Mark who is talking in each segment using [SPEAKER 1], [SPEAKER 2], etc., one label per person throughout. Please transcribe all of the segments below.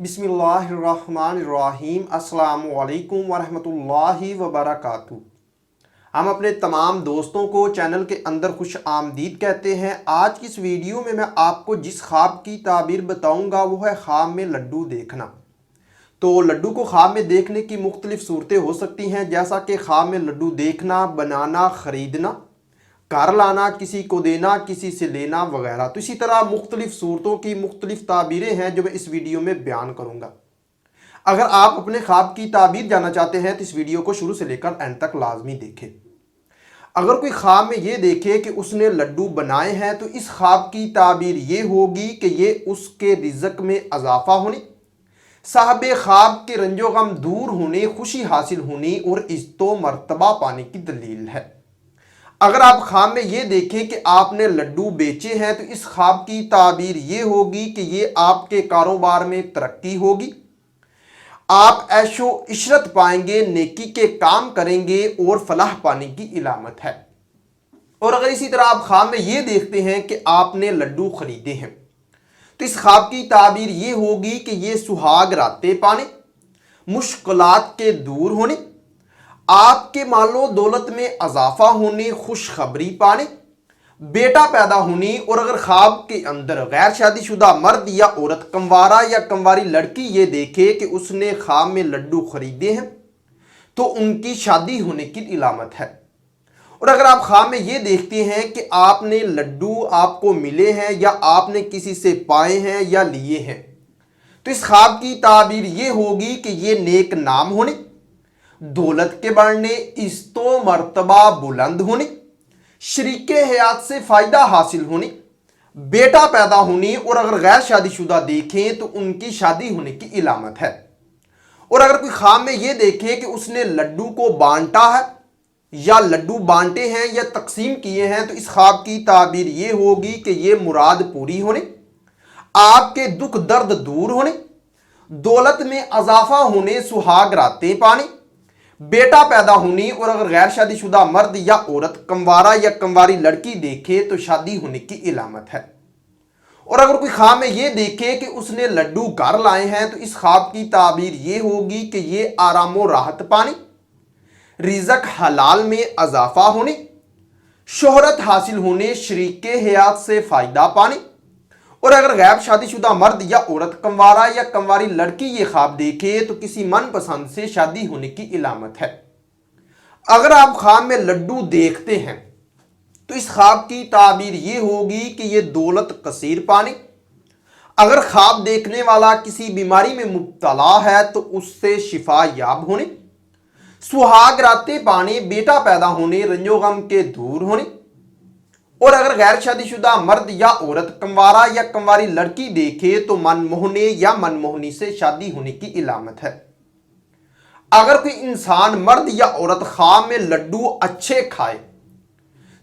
[SPEAKER 1] बिस्मिल्लाहिर्रहमानिर्रहीम अस्सलामु अलैकुम वरहमतुल्लाहि वबरकातुहू। हम अपने तमाम दोस्तों को चैनल के अंदर खुश आमदीद कहते हैं। आज की इस वीडियो में मैं आपको जिस ख्वाब की ताबीर बताऊंगा वो है ख्वाब में लड्डू देखना। तो लड्डू को ख्वाब में देखने की मुख्तलिफ सूरतें हो सकती हैं, जैसा कि ख्वाब में लड्डू देखना, बनाना, ख़रीदना, घर लाना, किसी को देना, किसी से लेना वगैरह। तो इसी तरह मुख्तलिफ सूरतों की मुख्तलिफ ताबीरें हैं जो मैं इस वीडियो में बयान करूँगा। अगर आप अपने ख्वाब की ताबीर जानना चाहते हैं तो इस वीडियो को शुरू से लेकर एंड तक लाजमी देखें। अगर कोई ख्वाब में ये देखे कि उसने लड्डू बनाए हैं तो इस ख्वाब की ताबीर ये होगी कि ये उसके रिज़्क में इजाफा होने, साहब ख्वाब के रंजो गम दूर होने, खुशी हासिल होने और इज़्ज़ो मर्तबा पाने की दलील है। अगर आप ख्वाब में ये देखें कि आपने लड्डू बेचे हैं तो इस ख्वाब की ताबीर ये होगी कि ये आपके कारोबार में तरक्की होगी, आप ऐशो इशरत पाएंगे, नेकी के काम करेंगे और फलाह पाने की इलामत है। और अगर इसी तरह आप ख्वाब में ये देखते हैं कि आपने लड्डू खरीदे हैं तो इस ख्वाब की ताबीर ये होगी कि ये सुहाग रातें पाने, मुश्किलात के दूर होने, आपके मालो दौलत में इजाफा होने, खुशखबरी पाने, बेटा पैदा होने। और अगर ख्वाब के अंदर गैर शादीशुदा मर्द या औरत, कंवारा या कंवारी लड़की ये देखे कि उसने ख्वाब में लड्डू खरीदे हैं तो उनकी शादी होने की इलामत है। और अगर आप ख्वाब में ये देखते हैं कि आपने लड्डू आपको मिले हैं या आपने किसी से पाए हैं या लिए हैं तो इस ख्वाब की ताबीर ये होगी कि ये नेक नाम होने, दौलत के बढ़ने, इज़्ज़ो मर्तबा बुलंद होने, शरीके हयात से फ़ायदा हासिल होने, बेटा पैदा होने। और अगर गैर शादीशुदा देखें तो उनकी शादी होने की इलामत है। और अगर कोई ख्वाब में ये देखे कि उसने लड्डू को बांटा है या लड्डू बांटे हैं या तकसीम किए हैं तो इस ख्वाब की ताबीर ये होगी कि ये मुराद पूरी होने, आपके दुख दर्द दूर होने, दौलत में इजाफा होने, सुहाग रातें पाने, बेटा पैदा होने। और अगर गैर शादीशुदा मर्द या औरत, कंवारा या कंवारी लड़की देखे तो शादी होने की इलामत है। और अगर कोई ख्वाब में ये देखे कि उसने लड्डू घर लाए हैं तो इस ख्वाब की ताबीर ये होगी कि ये आराम और राहत पाने, रिज़्क हलाल में इजाफा होने, शोहरत हासिल होने, शरीके हयात से फ़ायदा पाने। और अगर गैर शादीशुदा मर्द या औरत, कंवारा या कंवारी लड़की ये ख्वाब देखे तो किसी मनपसंद से शादी होने की इलामत है। अगर आप ख्वाब में लड्डू देखते हैं तो इस ख्वाब की ताबीर ये होगी कि ये दौलत कसीर पाने, अगर ख्वाब देखने वाला किसी बीमारी में मुब्तला है तो उससे शिफा याब होने, सुहाग रातें पाने, बेटा पैदा होने, रंजो गम के दूर होने। और अगर गैर शादीशुदा मर्द या औरत, कंवारा या कंवारी लड़की देखे तो मनमोहने या मनमोहनी से शादी होने की इलामत है। अगर कोई इंसान मर्द या औरत ख्वाब में लड्डू अच्छे खाए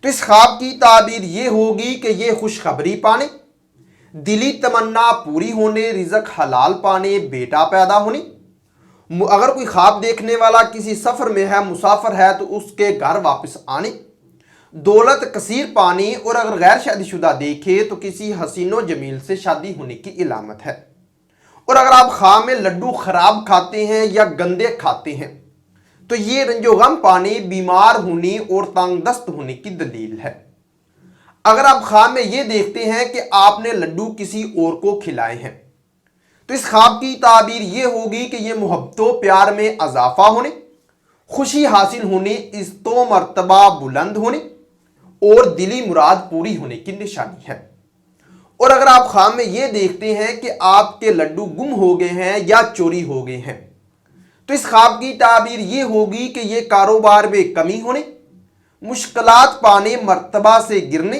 [SPEAKER 1] तो इस ख्वाब की ताबीर ये होगी कि ये खुशखबरी पाने, दिली तमन्ना पूरी होने, रिज़्क हलाल पाने, बेटा पैदा होने। अगर कोई ख्वाब देखने वाला किसी सफ़र में है, मुसाफिर है तो उसके घर वापस आने, दौलत कसीर पानी। और अगर गैर शादीशुदा देखे तो किसी हसीनो जमील से शादी होने की इलामत है। और अगर आप ख्वाब में लड्डू खराब खाते हैं या गंदे खाते हैं तो ये रंजो गम पाने, बीमार होने और तंगदस्त होने की दलील है। अगर आप ख्वाब में ये देखते हैं कि आपने लड्डू किसी और को खिलाए हैं तो इस ख्वाब की ताबीर ये होगी कि ये मोहब्बतों प्यार में इजाफा होने, खुशी हासिल होने, इज़्ज़ो मर्तबा बुलंद होने और दिली मुराद पूरी होने की निशानी है। और अगर आप ख्वाब में ये देखते हैं कि आपके लड्डू गुम हो गए हैं या चोरी हो गए हैं तो इस ख्वाब की ताबीर ये होगी कि ये कारोबार में कमी होने, मुश्किलात पाने, मर्तबा से गिरने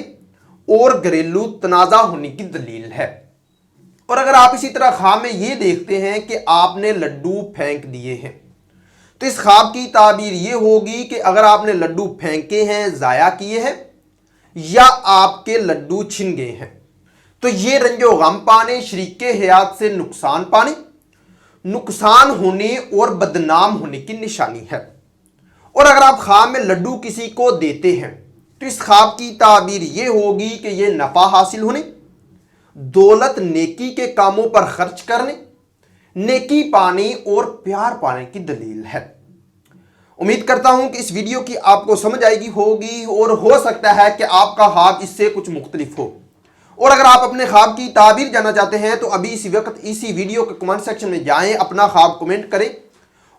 [SPEAKER 1] और घरेलू तनाज़ा होने की दलील है। और अगर आप इसी तरह ख्वाब में ये देखते हैं कि आपने लड्डू फेंक दिए हैं तो इस ख्वाब की ताबीर ये होगी कि अगर आपने लड्डू फेंके हैं, ज़ाया किए हैं या आपके लड्डू छिन गए हैं तो ये रंजो गम पाने, शरीके हयात से नुकसान पाने, नुकसान होने और बदनाम होने की निशानी है। और अगर आप ख्वाब में लड्डू किसी को देते हैं तो इस ख्वाब की ताबीर ये होगी कि ये नफ़ा हासिल होने, दौलत नेकी के कामों पर खर्च करने, नेकी पाने और प्यार पाने की दलील है। उम्मीद करता हूं कि इस वीडियो की आपको समझ आएगी होगी और हो सकता है कि आपका ख्वाब इससे कुछ मुख्तलिफ हो। और अगर आप अपने ख्वाब की ताबीर जानना चाहते हैं तो अभी इसी वक्त इसी वीडियो के कमेंट सेक्शन में जाएं, अपना ख्वाब कमेंट करें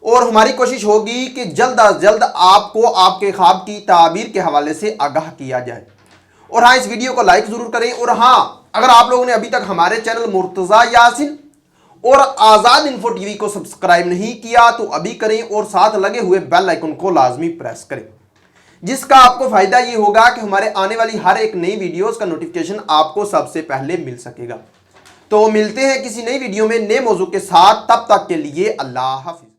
[SPEAKER 1] और हमारी कोशिश होगी कि जल्द अज जल्द आपको आपके ख्वाब की ताबीर के हवाले से आगाह किया जाए। और हाँ, इस वीडियो को लाइक जरूर करें। और हाँ, अगर आप लोगों ने अभी तक हमारे चैनल मुर्तजा, यासिन और आजाद इन्फो टीवी को सब्सक्राइब नहीं किया तो अभी करें और साथ लगे हुए बेल आइकन को लाजमी प्रेस करें, जिसका आपको फायदा ये होगा कि हमारे आने वाली हर एक नई वीडियोस का नोटिफिकेशन आपको सबसे पहले मिल सकेगा। तो मिलते हैं किसी नई वीडियो में नए मौजू के साथ, तब तक के लिए अल्लाह हाफिज।